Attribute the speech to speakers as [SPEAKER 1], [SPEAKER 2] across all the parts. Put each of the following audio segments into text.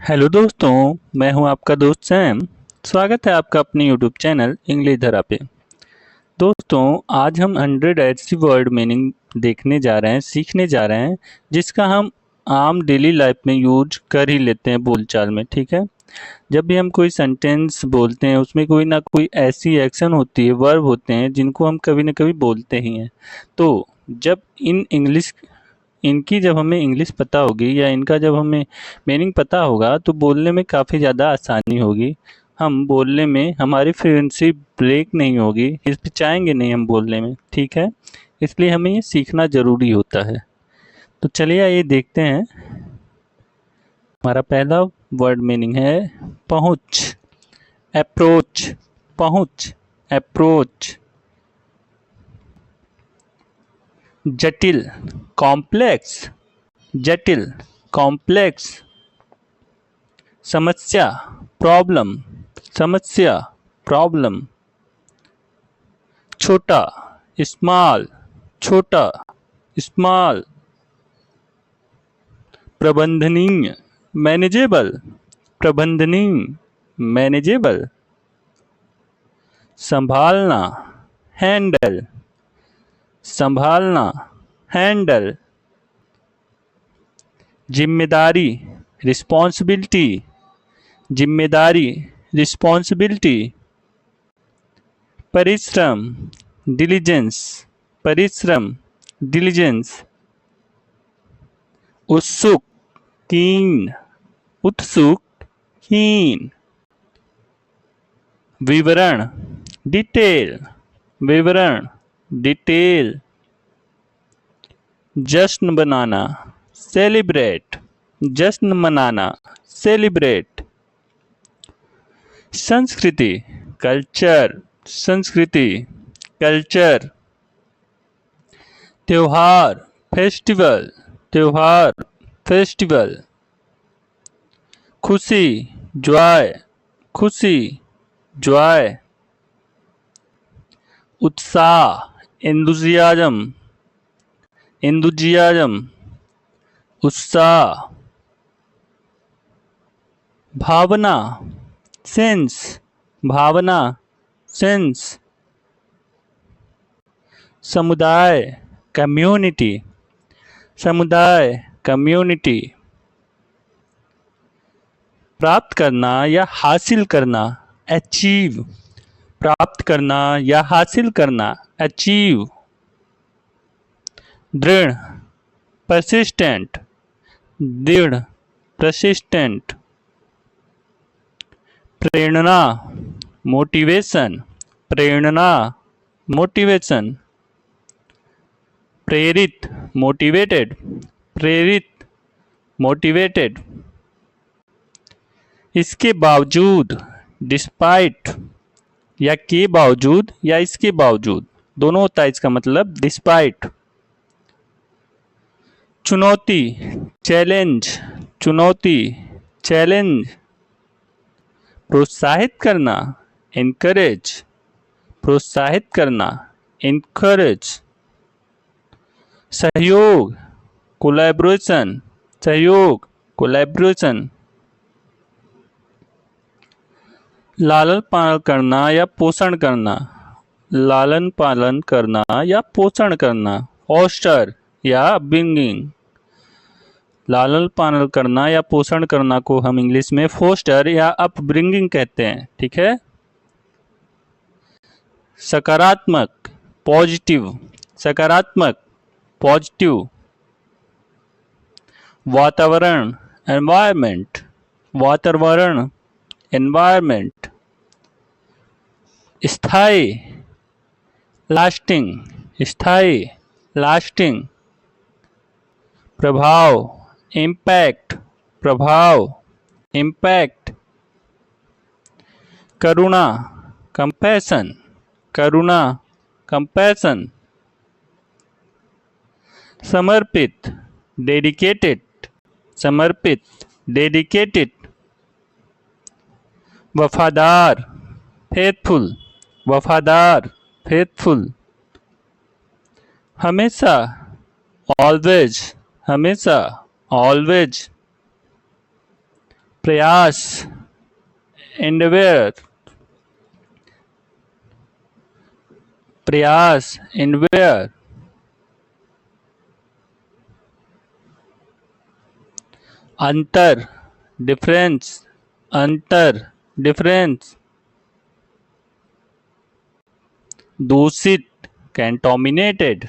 [SPEAKER 1] Hello दोस्तों, मैं हूं आपका दोस्त सैम। स्वागत है आपका अपने यूट्यूब चैनल इंग्लिश धरा पे। दोस्तों, आज हम 100 ऐसी वर्ड मीनिंग देखने जा रहे हैं, सीखने जा रहे हैं, जिसका हम आम डेली लाइफ में यूज कर ही लेते हैं बोलचाल में। ठीक है। जब भी हम कोई सेंटेंस बोलते हैं, उसमें कोई ना कोई ऐसी एक्शन होती है, वर्ब होते हैं, जिनको हम कभी ना कभी बोलते ही हैं। तो जब इनकी जब हमें इंग्लिश पता होगी या इनका जब हमें मीनिंग पता होगा तो बोलने में काफ़ी ज़्यादा आसानी होगी। हम बोलने में हमारी फ्लुएंसी ब्रेक नहीं होगी, हिचकिचाएंगे नहीं हम बोलने में। ठीक है। इसलिए हमें ये सीखना ज़रूरी होता है। तो चलिए आइए देखते हैं। हमारा पहला वर्ड मीनिंग है पहुँच, अप्रोच। पहुँच, अप्रोच। जटिल, कॉम्प्लेक्स। जटिल, कॉम्प्लेक्स। समस्या, प्रॉब्लम। समस्या, प्रॉब्लम। छोटा, स्मॉल। छोटा, स्मॉल। प्रबंधनीय, मैनेजेबल। प्रबंधनीय, मैनेजेबल। संभालना, हैंडल। संभालना, हैंडल। जिम्मेदारी, रिस्पॉन्सिबिलिटी। जिम्मेदारी, रिस्पॉन्सिबिलिटी। परिश्रम, डिलीजेंस। परिश्रम, डिलीजेंस। उत्सुक, कीन। उत्सुक, कीन। विवरण, डिटेल। विवरण, डिटेल। जश्न बनाना, सेलिब्रेट। जश्न मनाना, सेलिब्रेट। संस्कृति, कल्चर। संस्कृति, कल्चर। त्योहार, फेस्टिवल। त्योहार, फेस्टिवल। खुशी, जॉय। खुशी, जॉय। उत्साह, एंथुजियाज्म। एंथुजियाज्म, उत्साह। भावना, सेंस। भावना, सेंस। समुदाय, कम्युनिटी। समुदाय, कम्युनिटी। प्राप्त करना या हासिल करना, अचीव। प्राप्त करना या हासिल करना, अचीव। दृढ़, परसिस्टेंट। दृढ़, परसिस्टेंट। प्रेरणा, मोटिवेशन। प्रेरणा, मोटिवेशन। प्रेरित, मोटिवेटेड। प्रेरित, मोटिवेटेड। इसके बावजूद, डिस्पाइट। या के बावजूद या इसके बावजूद, दोनों होता है इसका मतलब, डिस्पाइट। चुनौती, चैलेंज। चुनौती, चैलेंज। प्रोत्साहित करना, इनकरेज। प्रोत्साहित करना, इनकरेज। सहयोग, कोलैबोरेशन। सहयोग, कोलैबोरेशन। लालन पालन करना या पोषण करना। लालन पालन करना या पोषण करना, फोस्टर या अपब्रिंगिंग। लालन पालन करना या पोषण करना को हम इंग्लिश में फोस्टर या अपब्रिंगिंग कहते हैं। ठीक है। सकारात्मक, पॉजिटिव। सकारात्मक, पॉजिटिव। वातावरण, एनवायरनमेंट। वातावरण, एनवायरनमेंट। स्थायी, लास्टिंग। स्थायी, लास्टिंग। प्रभाव, इम्पैक्ट। प्रभाव, इम्पैक्ट। करुणा, कंपैशन। करुणा, कंपैशन। समर्पित, डेडिकेटेड। समर्पित, डेडिकेटेड। वफादार, फेथफुल। वफादार, फेथफुल। हमेशा, ऑलवेज। हमेशा, ऑलवेज। प्रयास, endeavor, प्रयास, endeavor, अंतर, डिफरेंस, अंतर, डिफरेंस, दूषित, contaminated,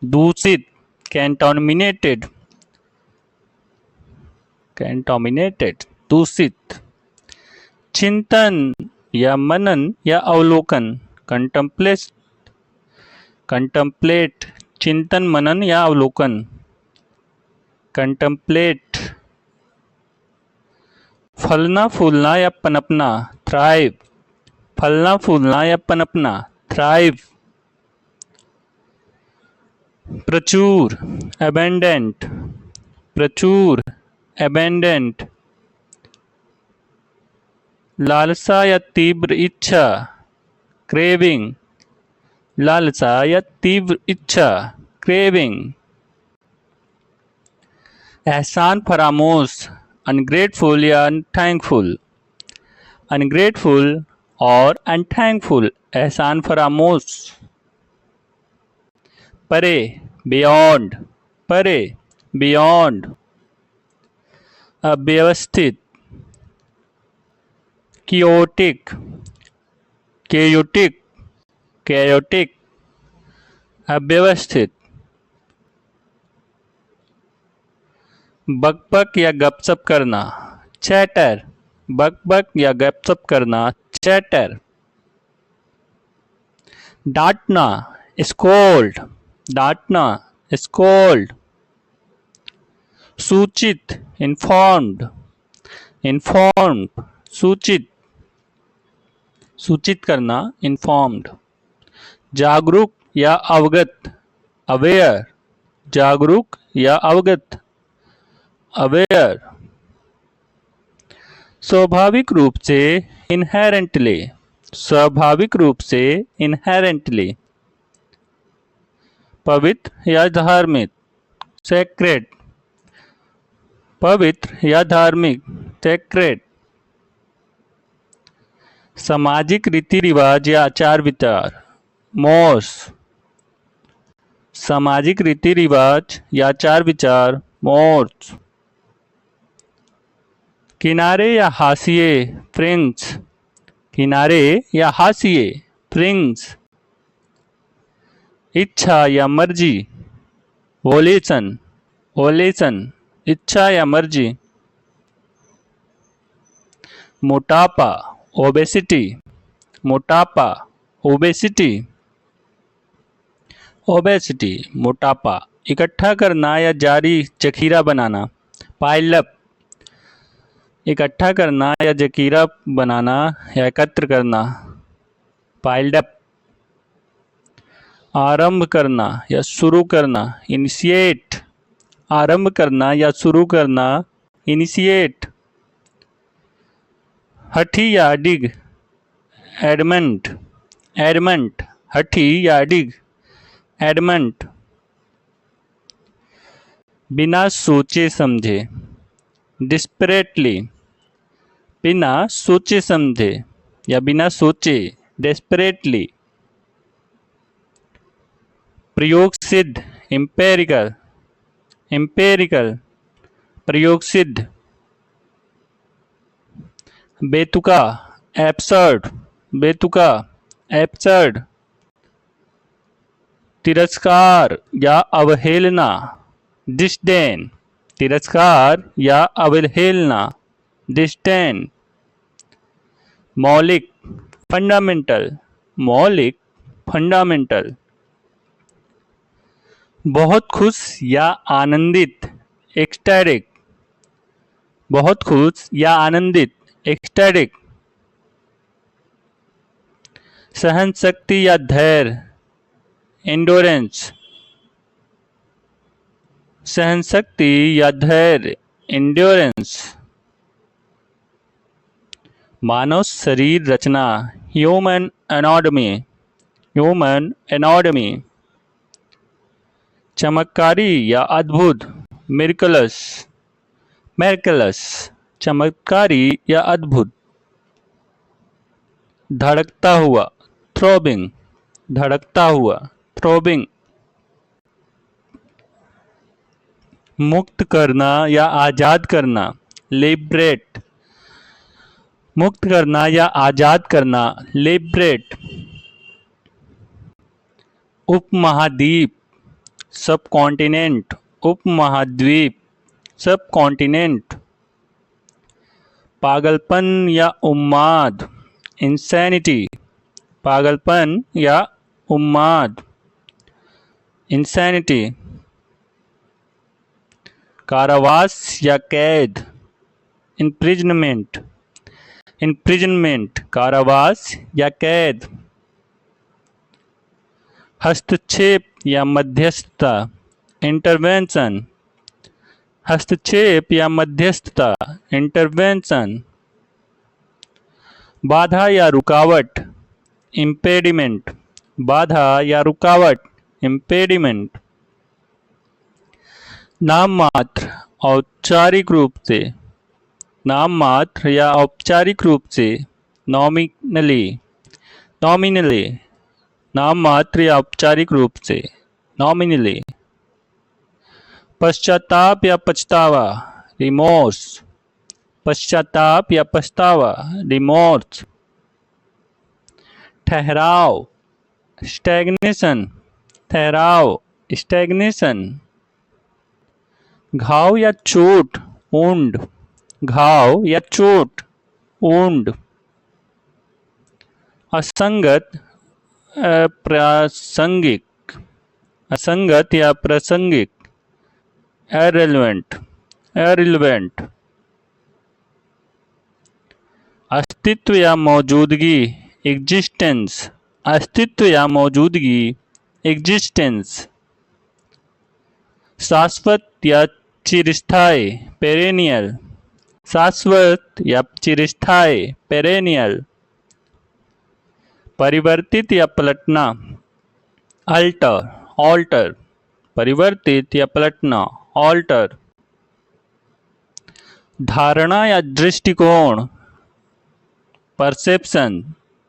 [SPEAKER 1] दूषित, contaminated, contaminated, दूषित, चिंतन या मनन या अवलोकन, कंटम्पलेट, कंटम्पलेट, चिंतन मनन या अवलोकन, कंटम्पलेट, फलना फूलना या पनपना, थ्राइव, फलना फूलना या पनपना, थ्राइव, प्रचुर, abundant, प्रचुर, abundant, लालसा या तीव्र इच्छा, क्रेविंग, लालसा या तीव्र इच्छा, क्रेविंग, एहसान फरामोश, अनग्रेटफुल या अनथैंकफुल, अनग्रेटफुल और अनथैंकफुल, एहसान फरामोश, परे, बियॉन्ड, परे, बियॉन्ड, अव्यवस्थित, कियोटिक, केयोटिक, कैयोटिक, अव्यवस्थित, बकबक या गपशप करना, चैटर, बकबक या गपशप करना, चैटर, डांटना, स्कोल्ड, डांटना, स्कोल्ड, सूचित, इन्फॉर्म्ड, इन्फॉर्म्ड, सूचित, सूचित करना, इन्फॉर्म्ड, जागरूक या अवगत, अवेयर, जागरूक या अवगत, अवेयर, स्वाभाविक रूप से, इनहेरेंटली, स्वाभाविक रूप से, इनहेरेंटली, पवित्र या धार्मिक, सेक्रेड, पवित्र या धार्मिक, सेक्रेड, सामाजिक रीति रिवाज या आचार विचार, मॉस, सामाजिक रीति रिवाज या आचार विचार, मॉस, किनारे या हाशिए, फ्रिंग्स, किनारे या हाशिए, फ्रिंग्स, इच्छा या मर्जी, वोलेशन, वोलेशन, इच्छा या मर्जी, मोटापा, ओबेसिटी, मोटापा, ओबेसिटी, ओबेसिटी, मोटापा, इकट्ठा करना या जारी जखीरा बनाना, पाइलअप, इकट्ठा करना या जखीरा बनाना या एकत्र करना, पाइल्डअप, आरंभ करना या शुरू करना, इनिशिएट, आरंभ करना या शुरू करना, इनिशिएट, हठी या डिग, एडमंट, एडमंट, हठी या डिग, एडमंट, बिना सोचे समझे, डिस्परेटली, बिना सोचे समझे या बिना सोचे, डेस्परेटली, प्रयोग सिद्ध, एम्पेरिकल, एम्पेरिकल, प्रयोग सिद्ध, बेतुका, एब्सर्ड, बेतुका, एब्सर्ड, तिरस्कार या अवहेलना, डिस्डेन, तिरस्कार या अवहेलना, डिस्डेन, मौलिक, फंडामेंटल, मौलिक, फंडामेंटल, बहुत खुश या आनंदित, एक्सटैटिक, बहुत खुश या आनंदित, एक्सटैटिक, सहन शक्ति या धैर्य, एंडोरेंस, सहन शक्ति या धैर्य, एंड्योरेंस, मानव शरीर रचना, ह्यूमन एनाटॉमी, ह्यूमन एनाटॉमी, चमत्कारी या अद्भुत, मिरेकलस, मेरकलस, चमत्कारी या अद्भुत। धड़कता हुआ, थ्रोबिंग, धड़कता हुआ, थ्रोबिंग। मुक्त करना या आज़ाद करना, लिबरेट, मुक्त करना या आज़ाद करना, लिबरेट। उपमहाद्वीप, सब कॉन्टिनेंट, उपमहाद्वीप, सब कॉन्टिनेंट। पागलपन या उन्माद, इंसैनिटी, पागलपन या उन्माद, इंसैनिटी। कारावास या कैद, इम्प्रिजनमेंट, इम्प्रिजनमेंट, कारावास या कैद। हस्तक्षेप या मध्यस्थता, इंटरवेंशन, हस्तक्षेप या मध्यस्थता, इंटरवेंशन। बाधा या रुकावट, इम्पेडिमेंट, बाधा या रुकावट, इम्पेडिमेंट। नाम मात्र, औपचारिक रूप से, नाम मात्र या औपचारिक रूप से, नॉमिनली, नॉमिनली, नाम मात्र या औपचारिक रूप से, नॉमिनली। पश्चाताप या पछतावा, रिमोर्स, पश्चाताप या पछतावा, रिमोर्स। ठहराव, स्टैग्नेशन, ठहराव, स्टैग्नेशन। घाव या चोट, वुंड, घाव या चोट, वुंड। असंगत, अप्रासंगिक, असंगत या प्रासंगिक, इररिलेवेंट, इररिलेवेंट। अस्तित्व या मौजूदगी, एग्जिस्टेंस, अस्तित्व या मौजूदगी, एग्जिस्टेंस। शाश्वत या चिरस्थायी, पेरेनियल, शाश्वत या चिरस्थायी, पेरेनियल। परिवर्तित या पलटना, अल्टर, ऑल्टर, परिवर्तित या पलटना, ऑल्टर। धारणा या दृष्टिकोण, परसेप्शन,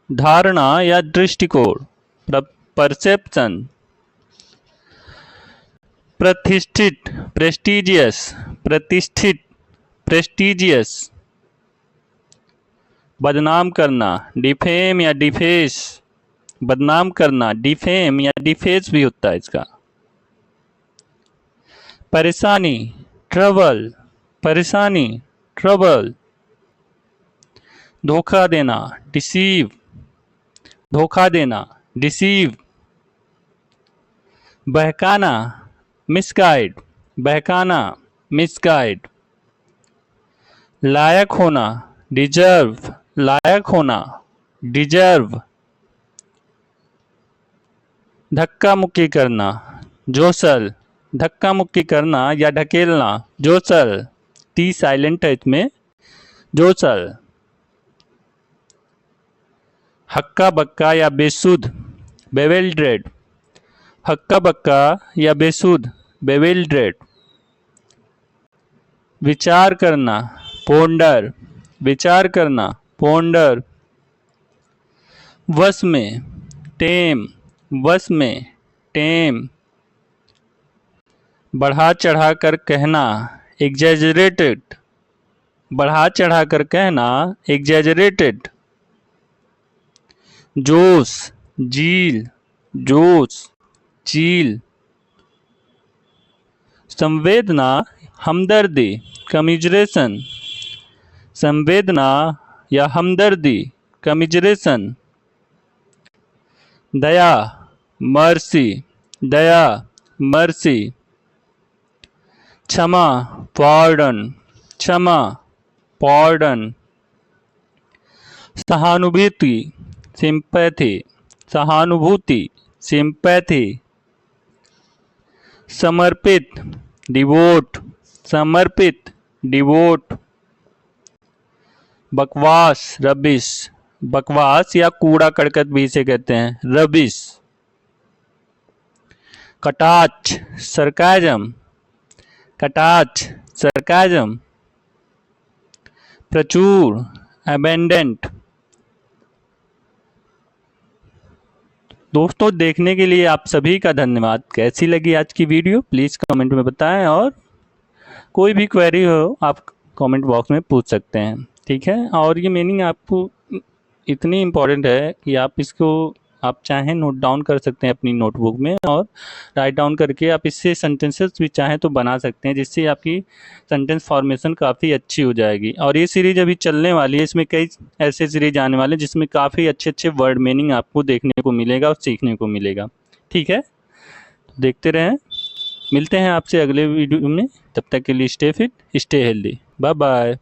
[SPEAKER 1] धारणा या दृष्टिकोण, परसेप्शन। प्रतिष्ठित, प्रेस्टिजियस, प्रतिष्ठित, प्रेस्टिजियस। बदनाम करना, डिफेम या डिफेस, बदनाम करना, डिफेम या डिफेस भी होता है इसका। परेशानी, ट्रबल, परेशानी, ट्रबल। धोखा देना, डिसीव, धोखा देना, डिसीव। बहकाना, मिसगाइड, बहकाना, मिसगाइड। लायक होना, डिजर्व, लायक होना, डिजर्व। धक्का मुक्की करना, जोसल, धक्का मुक्की करना या ढकेलना, जोसल, टी साइलेंट है इसमें, जोसल। हक्का बक्का या बेसुध, बेविल्डरेड, हक्का बक्का या बेसुध, बेविल्डरेड। विचार करना, पोंडर, विचार करना, पोंडर। वश में, टेम, वश में, टेम। बढ़ा चढ़ा कर कहना, एग्जैजरेटेड, बढ़ा चढ़ा कर कहना, एग्जैजरेटेड। जोश, जील, जोश, चील। संवेदना, हमदर्दी, कमिजरेशन, संवेदना या हमदर्दी, कमिजरेशन। दया, मर्सी, दया, मर्सी। क्षमा, पॉर्डन, क्षमा, पॉर्डन। सहानुभूति, सिंपैथी, सहानुभूति, सिंपैथी। समर्पित, डिवोट, समर्पित, डिवोट। बकवास, रबिश, बकवास या कूड़ा करकट भी इसे कहते हैं, रबिश। कटाक्ष, सरकाजम, कटाक्ष, सरकाजम। प्रचुर, अबेंडेंट। दोस्तों देखने के लिए आप सभी का धन्यवाद। कैसी लगी आज की वीडियो प्लीज़ कमेंट में बताएं, और कोई भी क्वेरी हो आप कमेंट बॉक्स में पूछ सकते हैं, ठीक है। और ये मीनिंग आपको इतनी इम्पोर्टेंट है कि आप इसको आप चाहें नोट डाउन कर सकते हैं अपनी नोटबुक में, और राइट डाउन करके आप इससे सेंटेंसेस भी चाहें तो बना सकते हैं, जिससे आपकी सेंटेंस फॉर्मेशन काफ़ी अच्छी हो जाएगी। और ये सीरीज अभी चलने वाली है, इसमें कई ऐसे सीरीज आने वाले हैं जिसमें काफ़ी अच्छे अच्छे वर्ड मीनिंग आपको देखने को मिलेगा और सीखने को मिलेगा, ठीक है। तो देखते रहें, मिलते हैं आपसे अगले वीडियो में। तब तक के लिए stay fit, stay healthy, bye bye.